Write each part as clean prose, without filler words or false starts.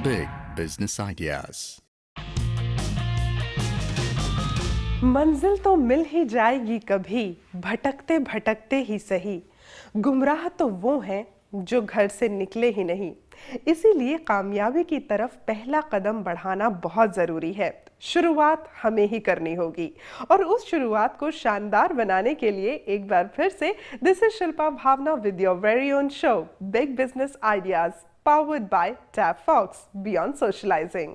Big Business Ideas. मंजिल तो मिल ही जाएगी कभी, भटकते भटकते ही सही। गुमराह तो वो हैं जो घर से निकले ही नहीं। इसीलिए कामयाबी की तरफ पहला कदम बढ़ाना बहुत ज़रूरी है। शुरुआत हमें ही करनी होगी और उस शुरुआत को शानदार बनाने के लिए एक बार फिर से this is Shilpa Bhavna with your very own show big business ideas powered by Tab Fox beyond socializing.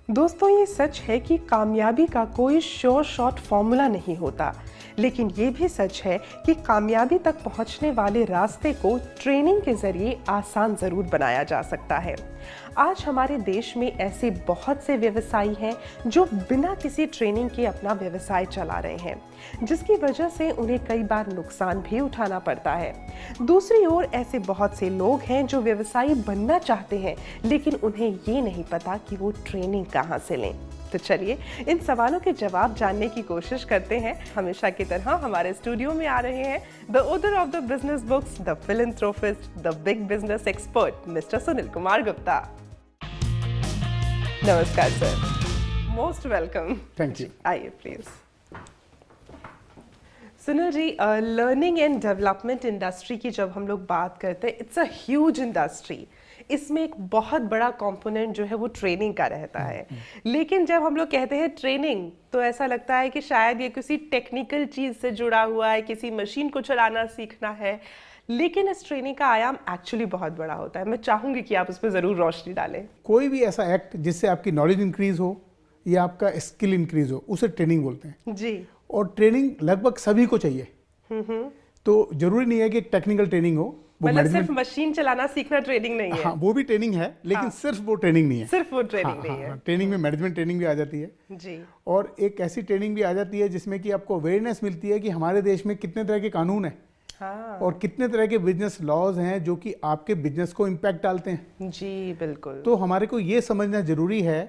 दोस्तों, ये सच है कि कामयाबी का कोई श्योर शॉट फॉर्मूला नहीं होता, लेकिन ये भी सच है कि कामयाबी तक पहुंचने वाले रास्ते को ट्रेनिंग के जरिए आसान जरूर बनाया जा सकता है। आज हमारे देश में ऐसे बहुत से व्यवसायी हैं जो बिना किसी ट्रेनिंग के अपना व्यवसाय चला रहे हैं, जिसकी वजह से उन्हें कई बार नुकसान भी उठाना पड़ता है। दूसरी ओर ऐसे बहुत से लोग हैं जो व्यवसायी बनना चाहते हैं, लेकिन उन्हें ये नहीं पता कि वो ट्रेनिंग कहाँ से लें। तो चलिए इन सवालों के जवाब जानने की कोशिश करते हैं। हमेशा की तरह हमारे स्टूडियो में आ रहे हैं the author of the business books, the philanthropist, the big business expert mister Sunil Kumar Gupta. नमस्कार sir, most welcome. Thank you. आइए please. Sunil ji, learning and development industry की जब हम लोग बात करते हैं, इट्स अ ह्यूज इंडस्ट्री। इसमें एक बहुत बड़ा कंपोनेंट जो है वो ट्रेनिंग का रहता है। लेकिन जब हम लोग कहते हैं ट्रेनिंग, तो ऐसा लगता है कि शायद ये किसी टेक्निकल चीज से जुड़ा हुआ है, किसी मशीन को चलाना सीखना है। लेकिन इस ट्रेनिंग का आयाम एक्चुअली बहुत बड़ा होता है। मैं चाहूंगी कि आप उस पर जरूर रोशनी डालें। कोई भी ऐसा एक्ट जिससे आपकी नॉलेज इंक्रीज हो या आपका स्किल इंक्रीज हो, उसे ट्रेनिंग बोलते हैं जी। और ट्रेनिंग लगभग सभी को चाहिए। तो जरूरी नहीं है कि टेक्निकल ट्रेनिंग हो, वो मतलब सिर्फ मैनेजमेंट, मशीन चलाना सीखना ट्रेनिंग नहीं है। हाँ वो भी ट्रेनिंग है, लेकिन हाँ, सिर्फ वो ट्रेनिंग नहीं है। सिर्फ वो ट्रेनिंग नहीं है। ट्रेनिंग में मैनेजमेंट ट्रेनिंग भी आ जाती है जी। और एक ऐसी ट्रेनिंग भी आ जाती है जिसमें कि आपको अवेयरनेस मिलती है कि हमारे देश में कितने तरह के कानून हैं। हाँ। और कितने तरह के बिजनेस लॉज हैं जो कि आपके बिजनेस को इम्पैक्ट डालते हैं। जी बिल्कुल। तो हमारे को ये समझना जरूरी है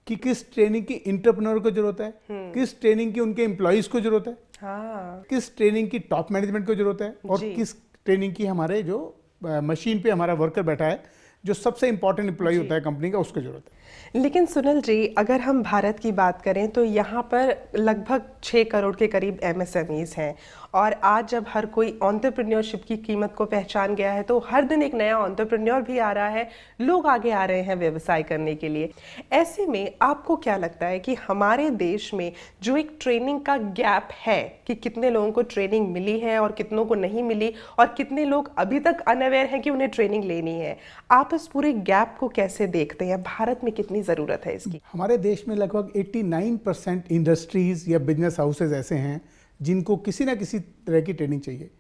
कि किस ट्रेनिंग की इंटरप्रेन्योर को जरूरत है, किस ट्रेनिंग की उनके एम्प्लॉइज को जरूरत है, हाँ। किस ट्रेनिंग की टॉप मैनेजमेंट को जरूरत है और जी। किस ट्रेनिंग की हमारे जो मशीन पे हमारा वर्कर बैठा है, जो सबसे इंपॉर्टेंट एम्प्लॉय होता है कंपनी का, उसको जरूरत है। लेकिन सुनील जी, अगर हम भारत की बात करें तो यहाँ पर लगभग 6 करोड़ के करीब एमएसएमईज हैं और आज जब हर कोई एंटरप्रेन्योरशिप की कीमत को पहचान गया है, तो हर दिन एक नया एंटरप्रेन्योर भी आ रहा है, लोग आगे आ रहे हैं व्यवसाय करने के लिए। ऐसे में आपको क्या लगता है कि हमारे देश में जो एक ट्रेनिंग का गैप है कि कितने लोगों को ट्रेनिंग मिली है और कितनों को नहीं मिली और कितने लोग अभी तक अनअवेयर हैं कि उन्हें ट्रेनिंग लेनी है, आप इस पूरे गैप को कैसे देखते हैं? भारत में कितनी ज़रूरत है इसकी? हमारे देश में लगभग 89% इंडस्ट्रीज या बिजनेस हाउसेज ऐसे हैं जिनको किसी ना किसी तरह की ट्रेनिंग चाहिए।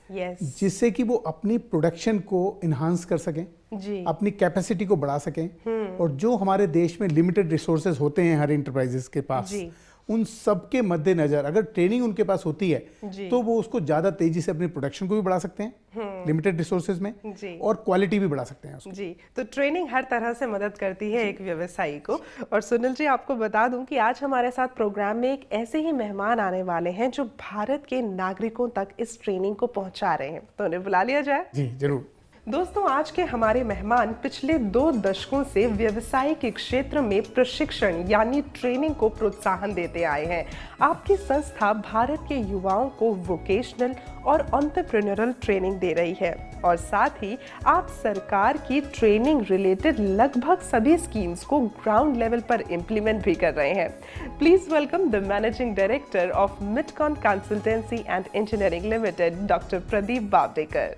Yes. जिससे कि वो अपनी प्रोडक्शन को इन्हांस कर सकें, जी। अपनी कैपेसिटी को बढ़ा सकें और जो हमारे देश में लिमिटेड रिसोर्सेज होते हैं हर इंटरप्राइजेस के पास, जी। उन सब के मद्देनजर अगर ट्रेनिंग उनके पास होती है जी। तो वो उसको ज़्यादा तेजी से अपनी प्रोडक्शन को भी बढ़ा सकते हैं लिमिटेड रिसोर्सेज में, जी। और क्वालिटी भी बढ़ा सकते हैं उसको। जी, तो ट्रेनिंग हर तरह से मदद करती है एक व्यवसायी को। और सुनील जी, आपको बता दूं कि आज हमारे साथ प्रोग्राम में एक ऐसे ही मेहमान आने वाले हैं जो भारत के नागरिकों तक इस ट्रेनिंग को पहुंचा रहे हैं, तो उन्हें बुला लिया जाए। जी जरूर। दोस्तों, आज के हमारे मेहमान पिछले 2 दशकों से व्यवसाय के क्षेत्र में प्रशिक्षण यानी ट्रेनिंग को प्रोत्साहन देते आए हैं। आपकी संस्था भारत के युवाओं को वोकेशनल और एंटरप्रेन्योरल ट्रेनिंग दे रही है और साथ ही आप सरकार की ट्रेनिंग रिलेटेड लगभग सभी स्कीम्स को ग्राउंड लेवल पर इम्प्लीमेंट भी कर रहे हैं। Please welcome the managing director of Midcon consultancy and engineering limited, doctor Pradeep Bawdekar.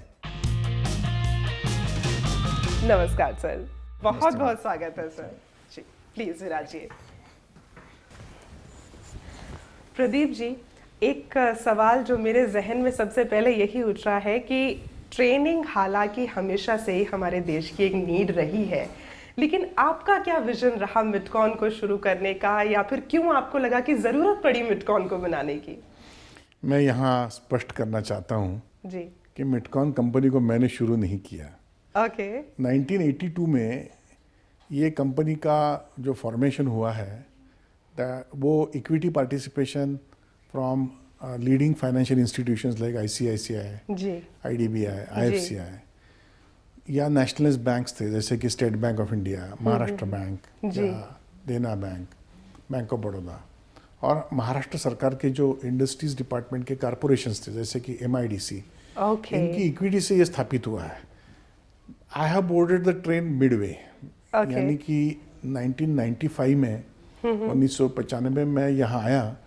नमस्कार सर, बहुत बहुत स्वागत है सर। जी प्लीज विराजिए। प्रदीप जी, एक सवाल जो मेरे जहन में सबसे पहले यही उठ रहा है कि ट्रेनिंग हालांकि हमेशा से ही हमारे देश की एक नीड रही है, लेकिन आपका क्या विजन रहा मिडकॉन को शुरू करने का, या फिर क्यों आपको लगा कि जरूरत पड़ी मिडकॉन को बनाने की? मैं यहाँ स्पष्ट करना चाहता हूँ जी। कि मिडकॉन कंपनी को मैंने शुरू नहीं किया। ओके। 1982 में ये कंपनी का जो फॉर्मेशन हुआ है, वो equity participation from leading financial institutions like ICICI, जी। IDBI, IFCI, या नेशनलिस्ट बैंक्स थे जैसे कि state bank of India, Maharashtra bank जी। या Dena bank, bank of Baroda, और महाराष्ट्र सरकार के जो इंडस्ट्रीज डिपार्टमेंट के कॉरपोरेशंस थे जैसे कि MIDC, ओके इनकी इक्विटी से ये स्थापित हुआ है। I have boarded the train Midway, Okay. यानी कि 1995 में 1995 में यहाँ आया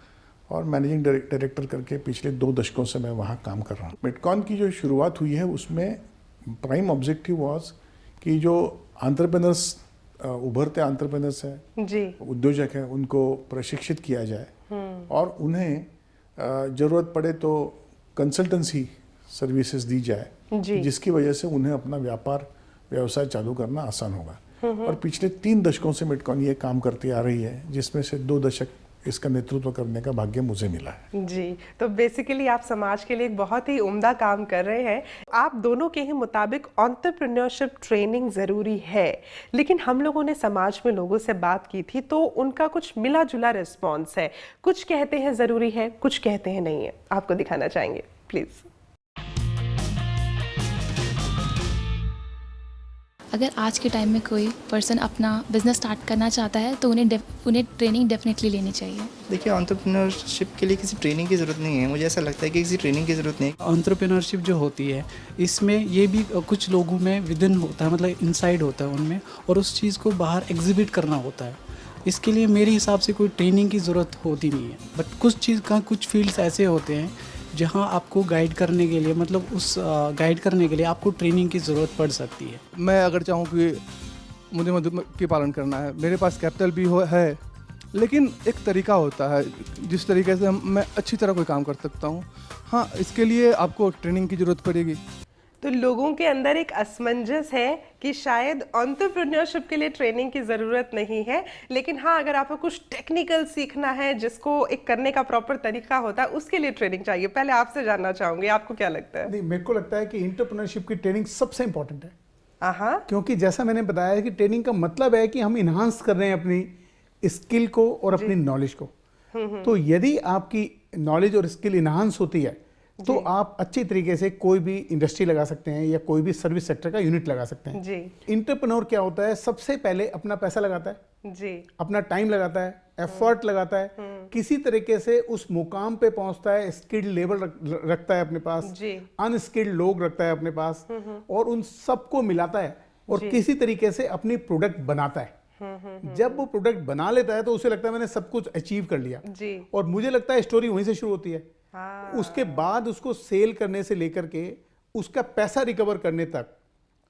और मैनेजिंग डायरेक्टर करके पिछले 2 दशकों से मैं वहाँ काम कर रहा हूँ। मिडकॉन की जो शुरुआत हुई है उसमें प्राइम ऑब्जेक्टिव वाज कि जो एंटरप्रेन्योर्स, उभरते एंटरप्रेन्योर्स हैं, जी उद्योजक हैं, उनको प्रशिक्षित किया जाए और उन्हें ज़रूरत पड़े तो कंसल्टेंसी सर्विसेज दी जाए, जी। जिसकी वजह से उन्हें अपना व्यवसाय चालू करना आसान होगा। और पिछले 3 दशकों से मिडकॉन ये काम करती आ रही है, जिसमें से 2 दशक इसका नेतृत्व करने का भाग्य मुझे मिला है। जी, तो बेसिकली आप समाज के लिए एक बहुत ही उम्दा काम कर रहे हैं। आप दोनों के ही मुताबिक एंटरप्रेन्योरशिप ट्रेनिंग ज़रूरी है, लेकिन हम लोगों ने समाज में लोगों से बात की थी तो उनका कुछ मिला जुला रिस्पॉन्स है। कुछ कहते हैं ज़रूरी है, कुछ कहते हैं नहीं है। आपको दिखाना चाहेंगे प्लीज़। अगर आज के टाइम में कोई पर्सन अपना बिजनेस स्टार्ट करना चाहता है तो उन्हें ट्रेनिंग डेफिनेटली लेनी चाहिए। देखिए, एंटरप्रेन्योरशिप के लिए किसी ट्रेनिंग की ज़रूरत नहीं है। मुझे ऐसा लगता है कि किसी ट्रेनिंग की ज़रूरत नहीं है। एंटरप्रेन्योरशिप जो होती है इसमें ये भी कुछ लोगों में विदिन होता है, मतलब इनसाइड होता है उनमें, और उस चीज़ को बाहर एग्जिबिट करना होता है। इसके लिए मेरे हिसाब से कोई ट्रेनिंग की ज़रूरत होती नहीं है। बट कुछ फील्ड्स ऐसे होते हैं जहां आपको गाइड करने के लिए, मतलब उस गाइड करने के लिए आपको ट्रेनिंग की ज़रूरत पड़ सकती है। मैं अगर चाहूँ कि मुझे मधुमक्खी पालन करना है, मेरे पास कैपिटल भी है, लेकिन एक तरीका होता है जिस तरीके से मैं अच्छी तरह कोई काम कर सकता हूँ। हाँ, इसके लिए आपको ट्रेनिंग की ज़रूरत पड़ेगी। तो लोगों के अंदर एक असमंजस है कि शायद एंटरप्रेन्योरशिप के लिए ट्रेनिंग की ज़रूरत नहीं है, लेकिन हाँ, अगर आपको कुछ टेक्निकल सीखना है जिसको एक करने का प्रॉपर तरीका होता है, उसके लिए ट्रेनिंग चाहिए। पहले आपसे जानना चाहूँगी, आपको क्या लगता है? नहीं, मेरे को लगता है कि एंटरप्रेन्योरशिप की ट्रेनिंग सबसे इंपॉर्टेंट है। हाँ, क्योंकि जैसा मैंने बताया कि ट्रेनिंग का मतलब है कि हम इन्हांस कर रहे हैं अपनी स्किल को और अपनी नॉलेज को। तो यदि आपकी नॉलेज और स्किल इन्हांस होती है तो आप अच्छी तरीके से कोई भी इंडस्ट्री लगा सकते हैं या कोई भी सर्विस सेक्टर का यूनिट लगा सकते हैं। जी एंटरप्रेन्योर क्या होता है? सबसे पहले अपना पैसा लगाता है, जी अपना टाइम लगाता है, एफर्ट लगाता है, किसी तरीके से उस मुकाम पे पहुंचता है, स्किल्ड लेवल रखता है अपने पास, अनस्किल्ड लोग रखता है अपने पास, और उन सबको मिलाता है और किसी तरीके से अपनी प्रोडक्ट बनाता है। जब वो प्रोडक्ट बना लेता है तो उसे लगता है मैंने सब कुछ अचीव कर लिया, और मुझे लगता है स्टोरी वहीं से शुरू होती है। उसके बाद उसको सेल करने से लेकर के उसका पैसा रिकवर करने तक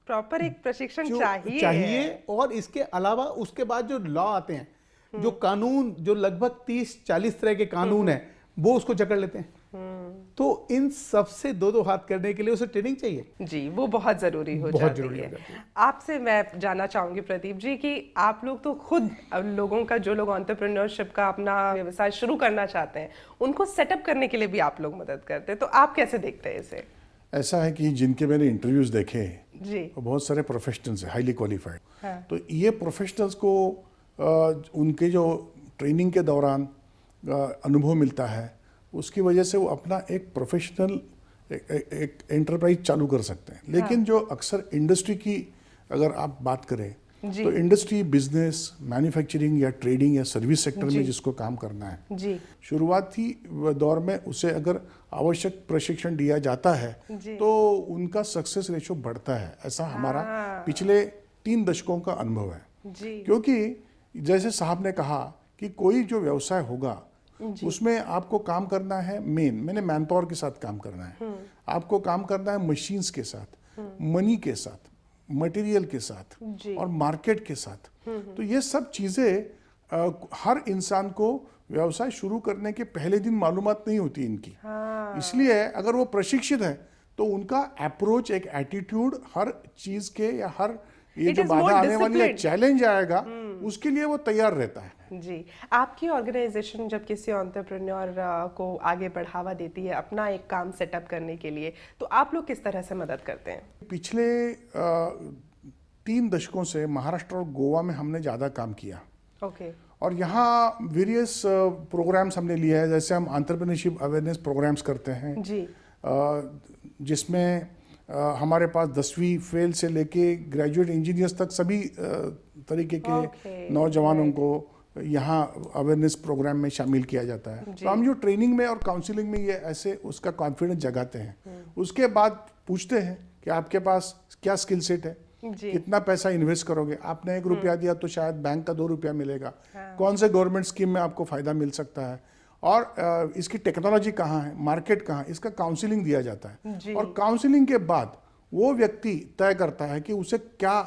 प्रॉपर एक प्रशिक्षण चाहिए। और इसके अलावा उसके बाद जो लॉ आते हैं, जो कानून, जो लगभग 30-40 तरह के कानून है, वो उसको जकड़ लेते हैं। तो इन सब से दो हाथ करने के लिए उसे ट्रेनिंग चाहिए। जी, वो बहुत ज़रूरी हो जाती है। आपसे मैं जानना चाहूँगी प्रदीप जी कि आप लोग तो खुद लोगों का, जो लोग एंटरप्रेन्योरशिप का अपना व्यवसाय शुरू करना चाहते हैं, उनको सेटअप करने के लिए भी आप लोग मदद करते हैं, तो आप कैसे देखते हैं इसे? ऐसा है कि जिनके मैंने इंटरव्यूज़ देखे जी, वो बहुत सारे प्रोफेशनल्स हैं, हाईली क्वालिफाइड। तो ये प्रोफेशनल्स को उनके जो ट्रेनिंग के दौरान अनुभव मिलता है, उसकी वजह से वो अपना एक प्रोफेशनल एक एंटरप्राइज चालू कर सकते हैं। लेकिन जो अक्सर इंडस्ट्री की अगर आप बात करें तो इंडस्ट्री, बिजनेस, मैन्युफैक्चरिंग या ट्रेडिंग या सर्विस सेक्टर में जिसको काम करना है, शुरुआती दौर में उसे अगर आवश्यक प्रशिक्षण दिया जाता है तो उनका सक्सेस रेशो बढ़ता है। ऐसा हमारा पिछले 3 दशकों का अनुभव है। क्योंकि जैसे साहब ने कहा कि कोई जो व्यवसाय होगा उसमें आपको काम करना है, मैंने मैन पावर के साथ काम करना है, आपको काम करना है मशीन्स के साथ, मनी के साथ, मटेरियल के साथ और मार्केट के साथ। तो ये सब चीज़ें हर इंसान को व्यवसाय शुरू करने के पहले दिन मालूमात नहीं होती इनकी। इसलिए अगर वो प्रशिक्षित है तो उनका अप्रोच, एक एटीट्यूड हर चीज़ के या हर ये जो बाधा आने वाली है, चैलेंज आएगा, उसके लिए वो तैयार रहता है। जी, आपकी ऑर्गेनाइजेशन जब किसी एंटरप्रेन्योर को आगे बढ़ावा देती है अपना एक काम सेटअप करने के लिए, तो आप लोग किस तरह से मदद करते हैं? पिछले 3 दशकों से महाराष्ट्र और गोवा में हमने ज़्यादा काम किया। ओके। और यहाँ वेरियस प्रोग्राम्स हमने लिए हैं, जैसे हम एंटरप्रेन्योरशिप अवेयरनेस प्रोग्राम्स करते हैं जी, जिसमें हमारे पास 10वीं फेल से लेके ग्रेजुएट इंजीनियर्स तक सभी तरीके के नौजवानों को यहाँ अवेयरनेस प्रोग्राम में शामिल किया जाता है। तो हम जो ट्रेनिंग में और काउंसलिंग में ये ऐसे उसका कॉन्फिडेंस जगाते हैं। उसके बाद पूछते हैं कि आपके पास क्या स्किल सेट है, कितना पैसा इन्वेस्ट करोगे। आपने 1 रुपया दिया तो शायद बैंक का 2 रुपया मिलेगा। कौन से गवर्नमेंट स्कीम में आपको फ़ायदा मिल सकता है, और इसकी टेक्नोलॉजी कहाँ है, मार्केट कहाँ है, इसका काउंसलिंग दिया जाता है। और काउंसलिंग के बाद वो व्यक्ति तय करता है कि उसे क्या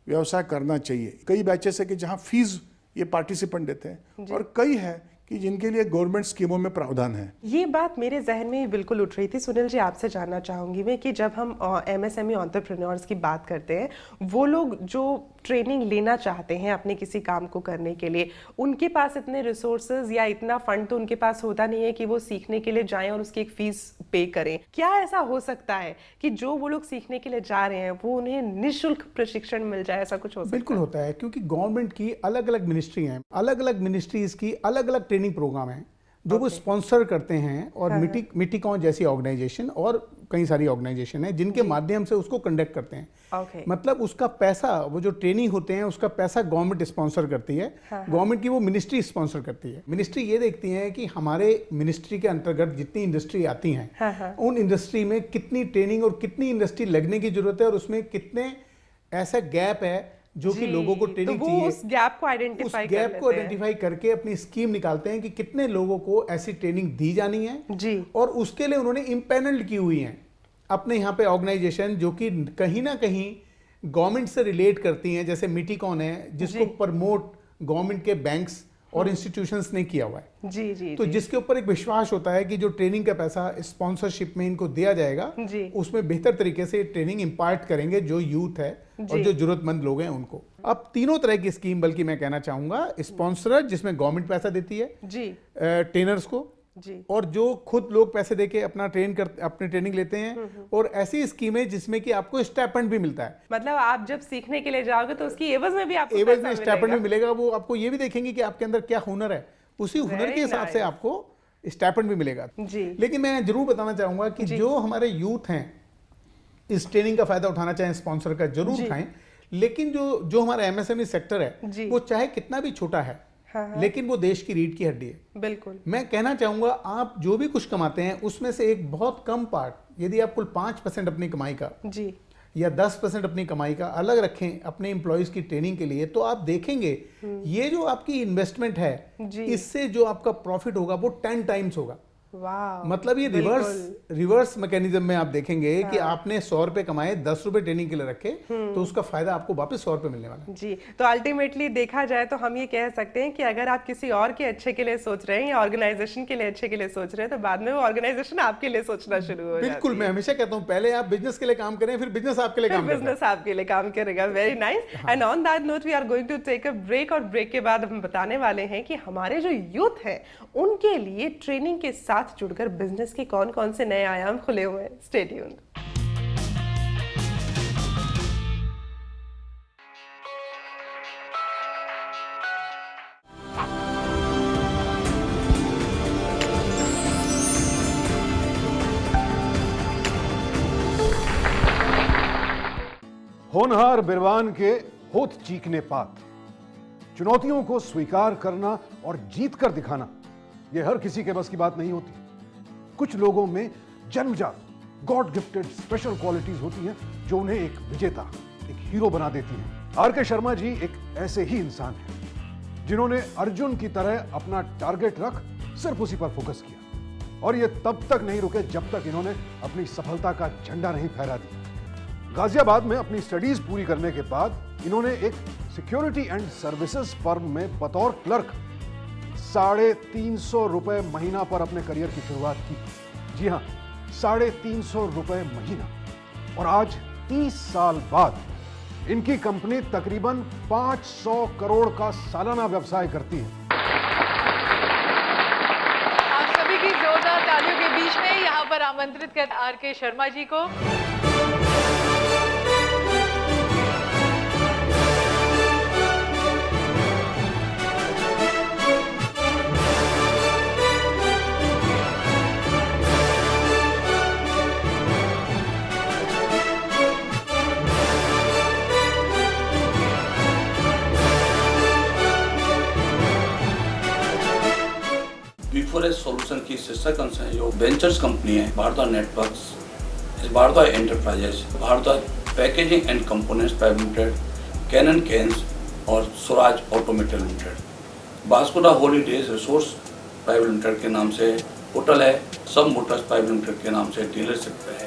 व्यवसाय करना चाहिए। कई बैचेस है कि जहाँ फीस ये पार्टिसिपेंट देते हैं, और कई है कि जिनके लिए गवर्नमेंट स्कीमों में प्रावधान है। ये बात मेरे जहन में बिल्कुल उठ रही थी। सुनील जी, आपसे जानना चाहूंगी मैं कि जब हम MSME एंटरप्रेन्योर्स की बात करते हैं, वो लोग जो ट्रेनिंग लेना चाहते हैं अपने किसी काम को करने के लिए, उनके पास इतने रिसोर्सेज या इतना फंड तो उनके पास होता नहीं है कि वो सीखने के लिए जाएं और उसकी एक फीस पे करें। क्या ऐसा हो सकता है कि जो वो लोग सीखने के लिए जा रहे हैं वो उन्हें निःशुल्क प्रशिक्षण मिल जाए? ऐसा कुछ हो सकता है? बिल्कुल होता है, क्योंकि गवर्नमेंट की अलग अलग मिनिस्ट्री हैं, अलग अलग मिनिस्ट्रीज की अलग अलग ट्रेनिंग प्रोग्राम हैं जो वो स्पॉन्सर करते हैं। और मिटिकॉन जैसी ऑर्गेनाइजेशन और कई सारी ऑर्गेनाइजेशन है जिनके माध्यम से उसको कंडक्ट करते हैं। मतलब उसका पैसा, वो जो ट्रेनिंग होते हैं उसका पैसा गवर्नमेंट स्पॉन्सर करती है। गवर्नमेंट की वो मिनिस्ट्री स्पॉन्सर करती है। मिनिस्ट्री ये देखती है कि हमारे मिनिस्ट्री के अंतर्गत जितनी इंडस्ट्री आती हैं, उन इंडस्ट्री में कितनी ट्रेनिंग और कितनी इंडस्ट्री लगने की जरूरत है, और उसमें कितने ऐसा गैप है जो कि लोगों को ट्रेनिंग चाहिए। उस गैप को आइडेंटिफाई करके अपनी स्कीम निकालते हैं कि कितने लोगों को ऐसी ट्रेनिंग दी जानी है जी। और उसके लिए उन्होंने इम्पैनल्ड की हुई हैं अपने यहाँ पे ऑर्गेनाइजेशन जो कि कहीं ना कहीं गवर्नमेंट से रिलेट करती हैं, जैसे मिटिकॉन है जिसको प्रमोट गवर्नमेंट के बैंक्स और इंस्टीट्यूशंस ने किया हुआ है जी। तो जिसके ऊपर एक विश्वास होता है कि जो ट्रेनिंग का पैसा स्पॉन्सरशिप में इनको दिया जाएगा, उसमें बेहतर तरीके से ट्रेनिंग इम्पार्ट करेंगे जो यूथ है और जो जरूरतमंद लोग हैं उनको। अब तीनों तरह की स्कीम बल्कि मैं कहना चाहूंगा, स्पॉन्सर जिसमें गवर्नमेंट पैसा देती है जी, ट्रेनर्स को जी, और जो खुद लोग पैसे देके अपना अपनी ट्रेनिंग लेते हैं, और ऐसी स्कीमें जिसमें कि आपको स्टाइपेंड भी मिलता है। मतलब आप जब सीखने के लिए जाओगे तो उसकी एवज में भी आपको एवज में स्टाइपेंड भी मिलेगा। वो आपको ये भी देखेंगे कि आपके अंदर क्या हुनर है, उसी हुनर के हिसाब से आपको स्टाइपेंड भी मिलेगा जी। लेकिन मैं जरूर बताना चाहूंगा कि जो हमारे यूथ हैं इस ट्रेनिंग का फायदा उठाना चाहें, स्पॉन्सर का जरूर उठाएं। लेकिन जो हमारा MSME सेक्टर है वो चाहे कितना भी छोटा है, लेकिन वो देश की रीढ़ की हड्डी है। बिल्कुल मैं कहना चाहूंगा, आप जो भी कुछ कमाते हैं उसमें से एक बहुत कम पार्ट, यदि आप कुल 5% अपनी कमाई का जी या 10% अपनी कमाई का अलग रखें अपने एम्प्लॉयज की ट्रेनिंग के लिए, तो आप देखेंगे ये जो आपकी इन्वेस्टमेंट है इससे जो आपका प्रॉफिट होगा वो 10 टाइम्स होगा। मतलब ये रिवर्स मैकेनिज्म में आप देखेंगे कि आपने 100 रुपए कमाए, 10 रुपए ट्रेनिंग के लिए रखे, तो उसका फायदा आपको वापस 100 रुपए मिलने वाला है जी। तो अल्टीमेटली देखा जाए तो हम ये कह सकते हैं कि अगर आप किसी और के अच्छे के लिए सोच रहे हैं या ऑर्गेनाइजेशन के लिए अच्छे के लिए सोच रहे हैं, तो बाद में वो ऑर्गेनाइजेशन आपके लिए सोचना शुरू हो बिल्कुल। मैं हमेशा कहता हूँ पहले आप बिजनेस के लिए काम करें, फिर बिजनेस आपके लिए काम करेगा। Very nice. And on that note we are going to take a break, और ब्रेक के बाद हम बताने वाले हैं कि हमारे जो यूथ है उनके लिए ट्रेनिंग के साथ जुड़कर बिजनेस के कौन कौन से नए आयाम खुले हुए हैं। Stay tuned. होनहार बिरवान के होठ चीखने पात, चुनौतियों को स्वीकार करना और जीत कर दिखाना यह हर किसी के बस की बात नहीं होती। कुछ लोगों में जन्मजात गॉड गिफ्टेड स्पेशल क्वालिटीज होती हैं जो उन्हें एक विजेता, एक हीरो बना देती हैं। आर.के. शर्मा जी एक ऐसे ही इंसान हैं जिन्होंने अर्जुन की तरह अपना टारगेट रख सिर्फ उसी पर फोकस किया, और यह तब तक नहीं रुके जब तक इन्होंने अपनी सफलता का झंडा नहीं फहरा दिया। गाजियाबाद में अपनी स्टडीज पूरी करने के बाद इन्होंने एक सिक्योरिटी एंड सर्विसेज फर्म में बतौर क्लर्क 350 रुपए महीना पर अपने करियर की शुरुआत की। जी हां, 350 रुपए महीना। और आज 30 साल बाद इनकी कंपनी तकरीबन 500 करोड़ का सालाना व्यवसाय करती है। आप सभी की जोरदार तालियों के बीच में यहां पर आमंत्रित कर आर.के. शर्मा जी को। इंश्योरेंस सॉल्यूशन की सिस्टर कंसर्न जो वेंचर्स कंपनी है Bhardwaj networks, Bhardwaj enterprises, Bhardwaj packaging and components private limited, Canon cans और स्वराज ऑटोमेटिव लिमिटेड। बास्कोडा हॉलीडेज रिसोर्स प्राइवेट लिमिटेड के नाम से होटल है, सब मोटर्स प्राइवेट लिमिटेड के नाम से डीलरशिप है।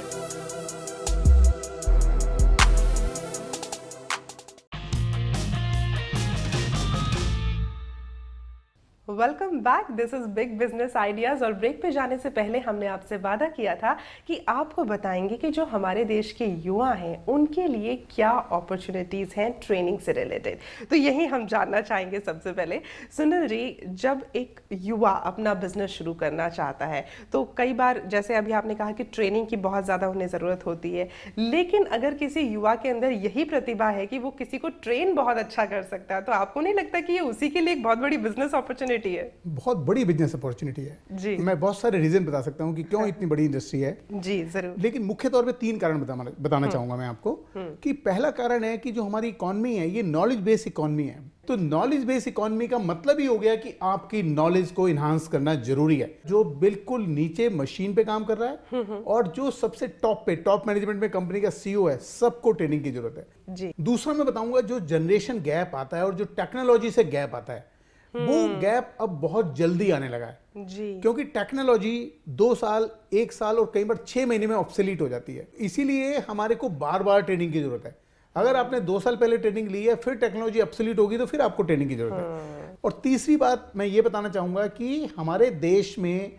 Welcome back, this is big business ideas. और ब्रेक पे जाने से पहले हमने आपसे वादा किया था कि आपको बताएंगे कि जो हमारे देश के युवा हैं उनके लिए क्या अपॉर्चुनिटीज़ हैं ट्रेनिंग से रिलेटेड। तो यही हम जानना चाहेंगे। सबसे पहले सुनील जी, जब एक युवा अपना बिजनेस शुरू करना चाहता है तो कई बार, जैसे अभी आपने कहा कि ट्रेनिंग की बहुत ज़्यादा उन्हें ज़रूरत होती है, लेकिन अगर किसी युवा के अंदर यही प्रतिभा है कि वो किसी को ट्रेन बहुत अच्छा कर सकता है, तो आपको नहीं लगता कि ये उसी के लिए एक बहुत बड़ी बिजनेस अपॉर्चुनिटी है? बहुत बड़ी बिजनेस अपॉर्चुनिटी है जी। मैं बहुत सारे रीजन बता सकता हूँ कि क्यों इतनी बड़ी इंडस्ट्री है जी, जरूर। लेकिन मुख्य तौर पे 3 कारण बताना चाहूंगा मैं आपको कि पहला कारण है कि जो हमारी इकोनॉमी है ये नॉलेज बेस्ड इकोनॉमी है। तो नॉलेज बेस्ड इकोनॉमी का मतलब ही हो गया कि आपकी नॉलेज को इन्हांस करना जरूरी है। जो बिल्कुल नीचे मशीन पे काम कर रहा है और जो सबसे टॉप मैनेजमेंट में कंपनी का सीईओ है, सबको ट्रेनिंग की जरूरत है जी। दूसरा मैं बताऊंगा जो जनरेशन गैप आता है और जो टेक्नोलॉजी से गैप आता है, वो गैप अब बहुत जल्दी आने लगा है जी। क्योंकि टेक्नोलॉजी 2 साल, 1 साल और कई बार 6 महीने में ऑब्सोलीट हो जाती है। इसीलिए हमारे को बार बार ट्रेनिंग की जरूरत है। अगर आपने 2 साल पहले ट्रेनिंग ली है, फिर टेक्नोलॉजी ऑब्सोलीट होगी तो फिर आपको ट्रेनिंग की जरूरत है। और तीसरी बात मैं ये बताना चाहूंगा कि हमारे देश में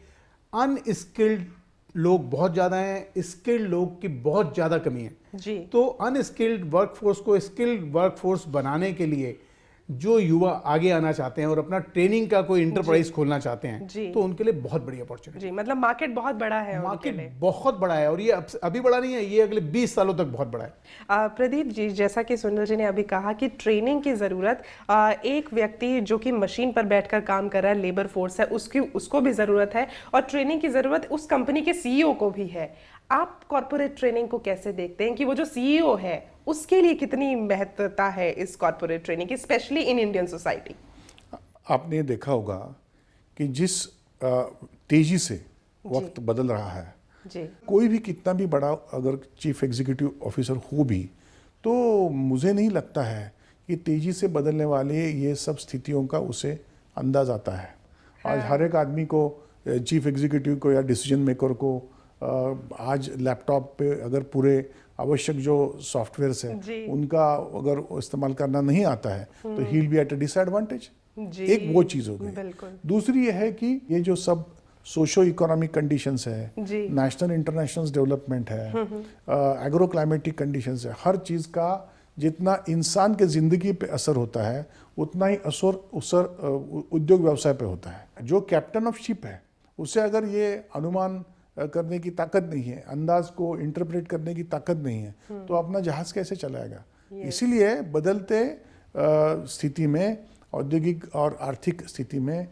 अनस्किल्ड लोग बहुत ज्यादा हैं, स्किल्ड लोग की बहुत ज्यादा कमी है जी। तो अनस्किल्ड वर्कफोर्स को स्किल्ड वर्कफोर्स बनाने के लिए जो युवा आगे आना चाहते हैं और अपना ट्रेनिंग का कोई इंटरप्राइज खोलना चाहते हैं, तो उनके लिए बहुत बड़ी अपॉर्चुनिटी जी। मतलब मार्केट बहुत बड़ा है, मार्केट बहुत बड़ा है और ये अभी बड़ा नहीं है, ये अगले 20 सालों तक बहुत बड़ा है। प्रदीप जी, जैसा कि सुनील जी ने अभी कहा कि ट्रेनिंग की ज़रूरत एक व्यक्ति जो कि मशीन पर बैठकर काम कर रहा है, लेबर फोर्स है, उसको भी ज़रूरत है, और ट्रेनिंग की ज़रूरत उस कंपनी के सीईओ को भी है। आप कॉर्पोरेट ट्रेनिंग को कैसे देखते हैं कि वो जो सीईओ है उसके लिए कितनी महत्वता है इस कॉर्पोरेट ट्रेनिंग की, स्पेशली इन इंडियन सोसाइटी? आपने देखा होगा कि जिस तेजी से वक्त बदल रहा है जी। कोई भी कितना भी बड़ा अगर चीफ एग्जीक्यूटिव ऑफिसर हो भी, तो मुझे नहीं लगता है कि तेजी से बदलने वाले ये सब स्थितियों का उसे अंदाज आता है। आज हर एक आदमी को, चीफ एग्जीक्यूटिव को या डिसीजन मेकर को, आज लैपटॉप पे अगर पूरे आवश्यक जो सॉफ्टवेयर्स हैं उनका अगर इस्तेमाल करना नहीं आता है तो he will be at a disadvantage. एक वो चीज़ हो गई। दूसरी ये है कि ये जो सब सोशो इकोनॉमिक कंडीशंस है, नेशनल इंटरनेशनल डेवलपमेंट है, एग्रो क्लाइमेटिक कंडीशंस है, हर चीज़ का जितना इंसान के ज़िंदगी पे असर होता है उतना ही असर उद्योग व्यवसाय पे होता है। जो कैप्टन ऑफ शिप है उसे अगर ये अनुमान करने की ताकत नहीं है, अंदाज को इंटरप्रेट करने की ताकत नहीं है, तो अपना जहाज कैसे चलाएगा? इसीलिए बदलते स्थिति में, औद्योगिक और आर्थिक स्थिति में,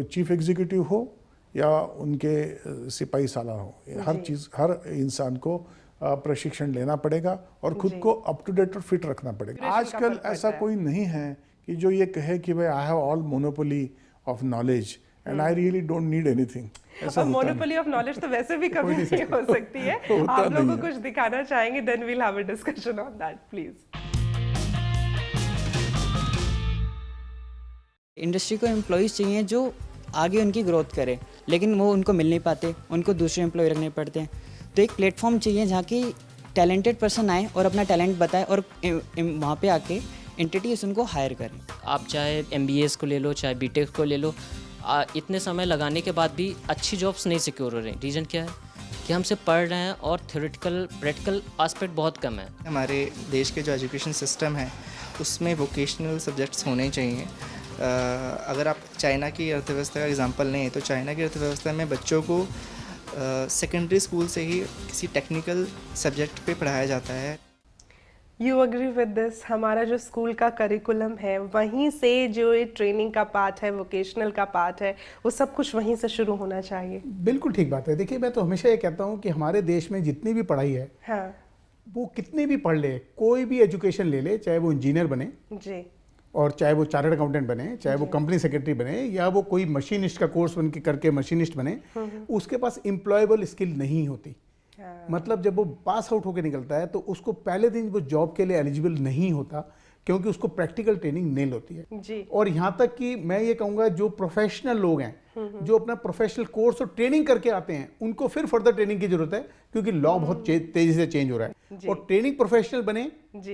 चीफ एग्जीक्यूटिव हो या उनके सिपाही सालार हो, हर चीज़, हर इंसान को प्रशिक्षण लेना पड़ेगा और खुद को अप टू डेट और फिट रखना पड़ेगा। आजकल ऐसा कोई नहीं है कि जो ये कहे कि भाई I have all monopoly of knowledge and I really don't need anything. Monopoly of knowledge तो वैसे भी कभी नहीं हो सकती है। आप लोगों को कुछ दिखाना चाहेंगे, then we'll have a discussion on that, please. Industry को एम्प्लॉयज़ चाहिए जो आगे उनकी ग्रोथ करे, लेकिन वो उनको मिल नहीं पाते, उनको दूसरे एम्प्लॉय रखने पड़ते हैं। तो एक प्लेटफॉर्म चाहिए जहाँ की टैलेंटेड पर्सन आए और अपना टैलेंट बताए और वहाँ पे आके एंटिटीज उनको हायर करें। आप चाहे MBAs को ले लो, चाहे BTech को ले लो, इतने समय लगाने के बाद भी अच्छी जॉब्स नहीं सिक्योर हो रही। रीज़न क्या है कि हम सिर्फ पढ़ रहे हैं और थ्योरेटिकल प्रैक्टिकल एस्पेक्ट बहुत कम है। हमारे देश के जो एजुकेशन सिस्टम है उसमें वोकेशनल सब्जेक्ट्स होने चाहिए। अगर आप चाइना की अर्थव्यवस्था का एग्जांपल लें तो चाइना की अर्थव्यवस्था में बच्चों को सेकेंडरी स्कूल से ही किसी टेक्निकल सब्जेक्ट पे पढ़ाया जाता है। You agree with this? हमारा जो स्कूल का करिकुलम है वहीं से जो ये ट्रेनिंग का पार्ट है, वोकेशनल का पार्ट है, वो सब कुछ वहीं से शुरू होना चाहिए। बिल्कुल ठीक बात है। देखिए, मैं तो हमेशा ये कहता हूँ कि हमारे देश में जितनी भी पढ़ाई है, हाँ, वो कितनी भी पढ़ ले, कोई भी एजुकेशन ले ले, चाहे वो इंजीनियर बने जी, और चाहे वो चार्टर्ड अकाउंटेंट बने, चाहे वो कंपनी सेक्रेटरी बने, या वो कोई मशीनिस्ट का कोर्स बन के करके मशीनिस्ट बने, उसके पास एम्प्लॉयबल स्किल नहीं होती। मतलब जब वो पास आउट होकर निकलता है तो उसको पहले दिन वो जॉब के लिए एलिजिबल नहीं होता, क्योंकि उसको प्रैक्टिकल ट्रेनिंग नहीं होती है जी। और यहाँ तक कि मैं ये कहूँगा जो प्रोफेशनल लोग हैं, जो अपना प्रोफेशनल कोर्स और ट्रेनिंग करके आते हैं, उनको फिर फर्दर ट्रेनिंग की जरूरत है, क्योंकि लॉ बहुत तेजी से चेंज हो रहा है। और ट्रेनिंग प्रोफेशनल बने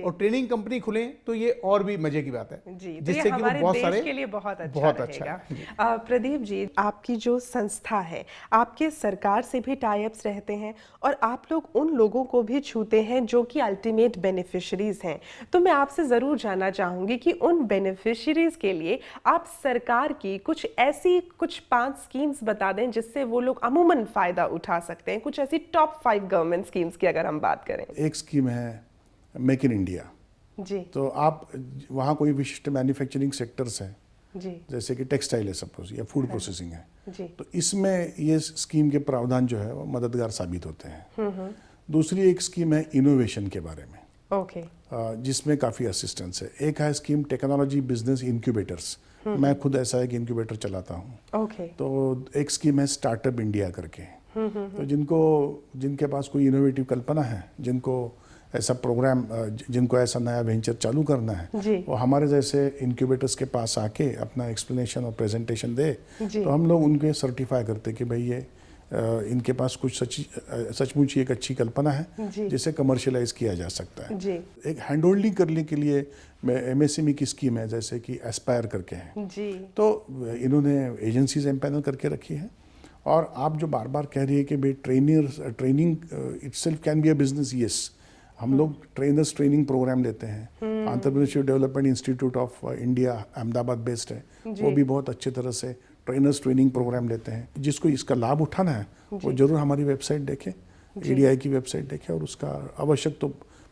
और ट्रेनिंग कंपनी खुले तो ये और भी मजे की बात है जी। जिससे कि वो बहुत सारे के लिए बहुत अच्छा रहेगा। प्रदीप जी, आपकी जो संस्था है, आपके सरकार से भी टाई अप्स रहते हैं और आप लोग उन लोगों को भी छूते हैं जो कि अल्टीमेट बेनिफिशरीज हैं। तो मैं आपसे जरूर जानना चाहूंगी कि उन बेनिफिशरीज के लिए आप सरकार की कुछ 5 स्कीम्स बता दें जिससे वो लोग अमूमन फायदा उठा सकते हैं, कुछ ऐसी टॉप 5 गवर्नमेंट स्कीम्स की अगर हम बात करें। एक स्कीम है मेक इन इंडिया जी। तो आप वहाँ कोई विशिष्ट मैन्युफैक्चरिंग सेक्टर्स हैं जी, जैसे कि टेक्सटाइल है सपोज, या फूड प्रोसेसिंग है जी। तो इसमें ये स्कीम के प्रावधान जो है वो मददगार साबित होते हैं। दूसरी एक स्कीम है इनोवेशन के बारे में, ओके, जिसमें काफ़ी असिस्टेंस है। एक है स्कीम टेक्नोलॉजी बिजनेस इंक्यूबेटर्स, मैं खुद ऐसा एक इंक्यूबेटर चलाता हूँ। ओके। तो एक स्कीम है स्टार्टअप इंडिया करके, तो जिनके पास कोई इनोवेटिव कल्पना है, जिनको ऐसा प्रोग्राम, जिनको ऐसा नया वेंचर चालू करना है, वो हमारे जैसे इंक्यूबेटर्स के पास आके अपना एक्सप्लेनेशन और प्रेजेंटेशन दे, तो हम लोग उनके सर्टिफाई करते कि भाई ये इनके पास कुछ सचमुच एक अच्छी कल्पना है जिसे कमर्शियलाइज किया जा सकता है जी। एक हैंड होल्डिंग करने के लिए MSME की स्कीम है जैसे कि एस्पायर करके है जी। तो इन्होंने एजेंसीज एम्पैनल करके रखी है। और आप जो बार बार कह रही है कि भाई training itself can be a business, yes, हम लोग ट्रेनर्स ट्रेनिंग प्रोग्राम लेते हैं। Entrepreneurship development institute of India Ahmedabad based है, वो भी बहुत अच्छी तरह से ट्रेनर्स ट्रेनिंग प्रोग्राम लेते हैं। जिसको इसका लाभ उठाना है वो जरूर हमारी वेबसाइट देखे, EDI की वेबसाइट देखे और उसका आवश्यक तो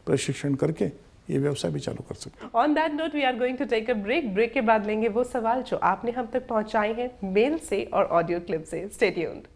प्रशिक्षण करके ये व्यवसाय भी चालू कर सकते हैं। On that note we are going to take a break के बाद लेंगे वो सवाल जो आपने हम तक पहुंचाए हैं मेल से और ऑडियो क्लिप से। Stay tuned.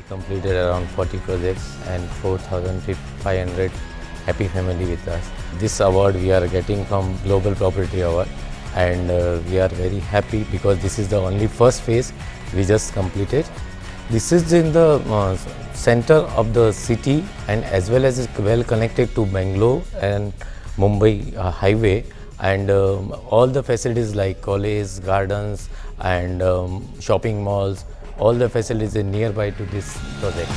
Completed around 40 projects and 4,500 happy family with us. This award we are getting from Global Property Award, and we are very happy because this is the only first phase we just completed. This is in the center of the city and as well as it's well connected to Bangalore and Mumbai highway, and all the facilities like college, gardens and shopping malls, all the facilities are nearby to this project.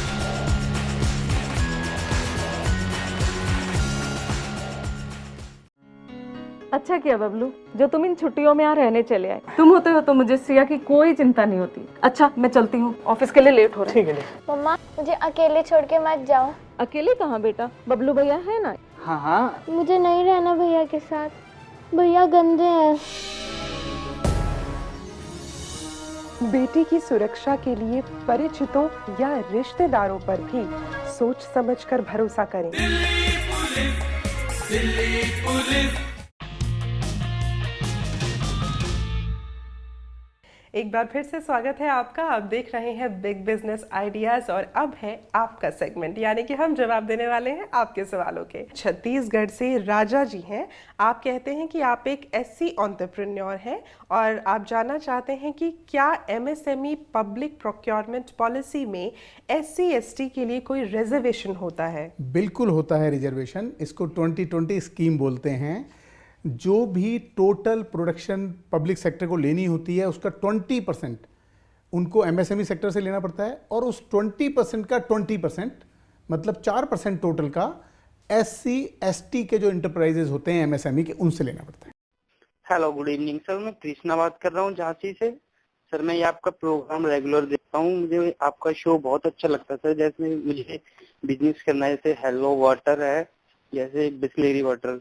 अच्छा किया बबलू जो तुम इन छुट्टियों में यहाँ रहने चले आए। तुम होते हो तो मुझे सिया की कोई चिंता नहीं होती। अच्छा मैं चलती हूँ, ऑफिस के लिए लेट हो रहा है। ठीक है। मम्मा मुझे अकेले छोड़ के मत जाओ। अकेले कहाँ बेटा, बबलू भैया है ना। हाँ हाँ। मुझे नहीं रहना भैया के साथ, भैया गंदे हैं। बेटी की सुरक्षा के लिए परिचितों या रिश्तेदारों पर भी सोच समझकर भरोसा करें। दिल्ली पुलिस। एक बार फिर से स्वागत है आपका। आप देख रहे हैं बिग बिजनेस आइडियाज और अब है आपका सेगमेंट, यानी कि हम जवाब देने वाले हैं आपके सवालों के। छत्तीसगढ़ से राजा जी हैं। आप कहते हैं कि आप एक SC एंटरप्रेन्योर हैं और आप जानना चाहते हैं कि क्या MSME पब्लिक प्रोक्योरमेंट पॉलिसी में SC ST के लिए कोई रिजर्वेशन होता है? बिल्कुल होता है रिजर्वेशन। इसको 2020 स्कीम बोलते हैं। जो भी टोटल प्रोडक्शन पब्लिक सेक्टर को लेनी होती है उसका 20% उनको MSME सेक्टर से लेना पड़ता है, और उस 20% का 20% मतलब 4% टोटल का SC ST के जो इंटरप्राइजेज होते हैं MSME के, उनसे लेना पड़ता है। हेलो गुड इवनिंग सर, मैं कृष्णा बात कर रहा हूँ झांसी से। सर मैं ये आपका प्रोग्राम रेगुलर देखता हूँ, मुझे आपका शो बहुत अच्छा लगता है सर। जैसे मुझे बिजनेस करना है, जैसे हेलो वाटर है, जैसे बिस्लेरी वाटर,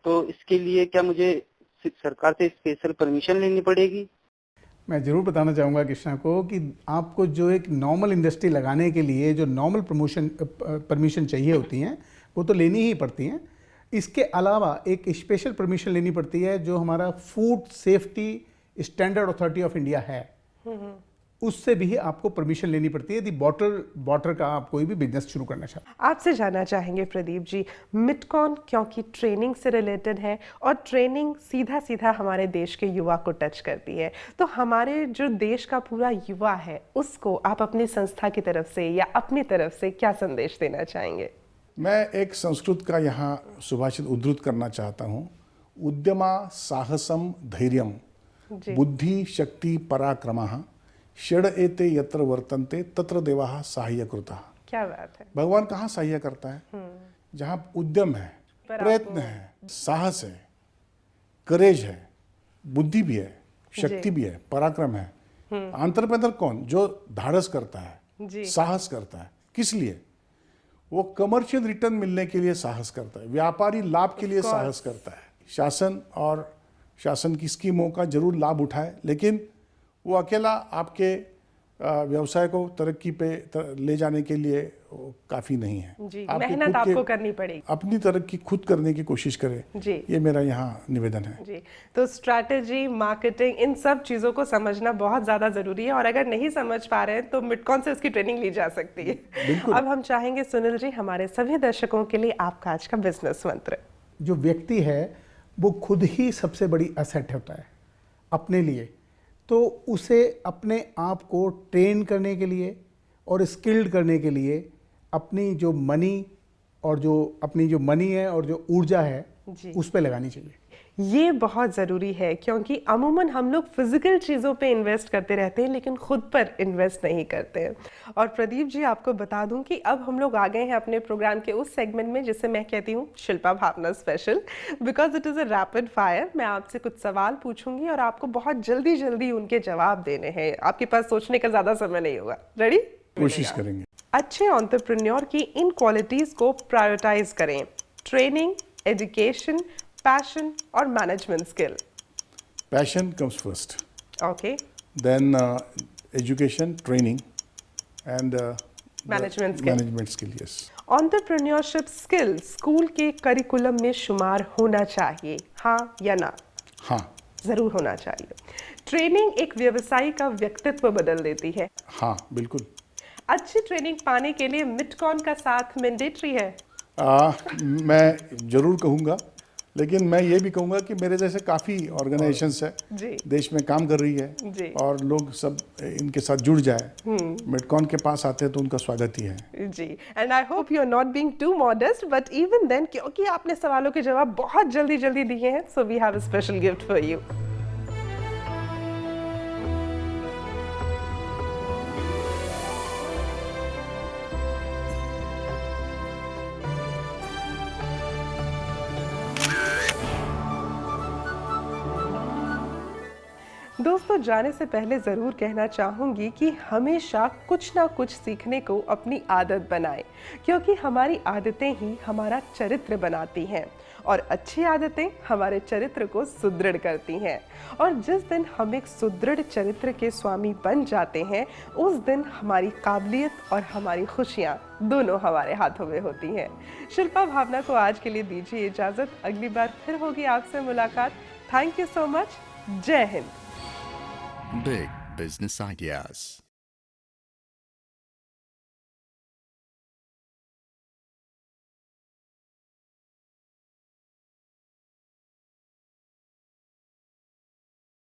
तो इसके लिए क्या मुझे सरकार से स्पेशल परमिशन लेनी पड़ेगी? मैं ज़रूर बताना चाहूँगा कृष्णा को कि आपको जो एक नॉर्मल इंडस्ट्री लगाने के लिए जो नॉर्मल परमिशन चाहिए होती हैं वो तो लेनी ही पड़ती हैं। इसके अलावा एक स्पेशल परमिशन लेनी पड़ती है जो हमारा food safety standard authority of India है, उससे भी आपको परमिशन लेनी पड़ती है यदि वाटर का आप कोई भी बिजनेस शुरू करना चाहते हैं। आपसे जानना चाहेंगे प्रदीप जी, मिटकॉन क्योंकि ट्रेनिंग से रिलेटेड है और ट्रेनिंग सीधा सीधा हमारे देश के युवा को टच करती है, तो हमारे जो देश का पूरा युवा है उसको आप अपनी संस्था की तरफ से या अपनी तरफ से क्या संदेश देना चाहेंगे? मैं एक संस्कृत का यहाँ सुभाषित उद्धृत करना चाहता हूँ। उद्यमा साहसम धैर्यम बुद्धि शक्ति पराक्रमः षड एते यत्र वर्तन्ते तत्र देवाः सहाय्यकृताः। क्या बात है। भगवान कहाँ सहाय्य करता है? जहाँ उद्यम है, प्रयत्न है, साहस है, करेज है, बुद्धि भी है, शक्ति भी है, पराक्रम है। एंटरप्रेन्योर कौन? जो धाड़स करता है, साहस करता है। किस लिए? वो कमर्शियल रिटर्न मिलने के लिए साहस करता है, व्यापारी लाभ के लिए साहस करता है। शासन और शासन की स्कीमों का जरूर लाभ उठाए, लेकिन वो अकेला आपके व्यवसाय को तरक्की पे ले जाने के लिए काफ़ी नहीं है। जी, मेहनत आपको करनी पड़ेगी। अपनी तरक्की खुद करने की कोशिश करें जी, ये मेरा यहाँ निवेदन है जी। तो स्ट्रैटेजी, मार्केटिंग, इन सब चीज़ों को समझना बहुत ज़्यादा ज़रूरी है और अगर नहीं समझ पा रहे हैं तो मिटकॉन से उसकी ट्रेनिंग ली जा सकती है। अब हम चाहेंगे सुनील जी, हमारे सभी दर्शकों के लिए आपका आज का बिजनेस मंत्र। जो व्यक्ति है वो खुद ही सबसे बड़ी एसेट होता है अपने लिए, तो उसे अपने आप को ट्रेन करने के लिए और स्किल्ड करने के लिए अपनी जो मनी और जो अपनी जो मनी है और जो ऊर्जा है उस पे लगानी चाहिए। ये बहुत ज़रूरी है क्योंकि अमूमन हम लोग फिजिकल चीज़ों पे इन्वेस्ट करते रहते हैं लेकिन खुद पर इन्वेस्ट नहीं करते हैं। और प्रदीप जी, आपको बता दूं कि अब हम लोग आ गए हैं अपने प्रोग्राम के उस सेगमेंट में जिसे मैं कहती हूँ Shilpa Bhavna special, because it is a rapid fire. मैं आपसे कुछ सवाल पूछूंगी और आपको बहुत जल्दी जल्दी उनके जवाब देने हैं। आपके पास सोचने का ज़्यादा समय नहीं होगा। रेडी? कोशिश करेंगे। अच्छे एंटरप्रेन्योर की इन क्वालिटीज़ को प्रायोरिटाइज करें: ट्रेनिंग, एजुकेशन, पैशन और management skill. Passion comes first, okay, then education, training and management skill. Yes, entrepreneurship skill school के करिकुलम में शुमार होना चाहिए, हाँ या ना? हाँ, जरूर होना चाहिए। ट्रेनिंग एक व्यवसायी का व्यक्तित्व बदल देती है, हाँ बिल्कुल। अच्छी ट्रेनिंग पाने के लिए मिटकॉन का साथ मैंडेटरी है? मैं जरूर कहूँगा, लेकिन मैं ये भी कहूँगा कि मेरे जैसे काफ़ी ऑर्गेनाइजेशंस है देश में काम कर रही है और लोग सब इनके साथ जुड़ जाए, मिटकॉन के पास आते हैं तो उनका स्वागत ही है जी। And I hope you are not being too modest, but even then क्योंकि आपने सवालों के जवाब बहुत जल्दी जल्दी दिए हैं, so we have a special gift for you. दोस्तों, जाने से पहले ज़रूर कहना चाहूँगी कि हमेशा कुछ ना कुछ सीखने को अपनी आदत बनाएं, क्योंकि हमारी आदतें ही हमारा चरित्र बनाती हैं और अच्छी आदतें हमारे चरित्र को सुदृढ़ करती हैं। और जिस दिन हम एक सुदृढ़ चरित्र के स्वामी बन जाते हैं, उस दिन हमारी काबिलियत और हमारी खुशियाँ दोनों हमारे हाथों में होती हैं। शिल्पा भावना को आज के लिए दीजिए इजाज़त, अगली बार फिर होगी आपसे मुलाकात। Thank you so much. जय हिंद। Big business ideas.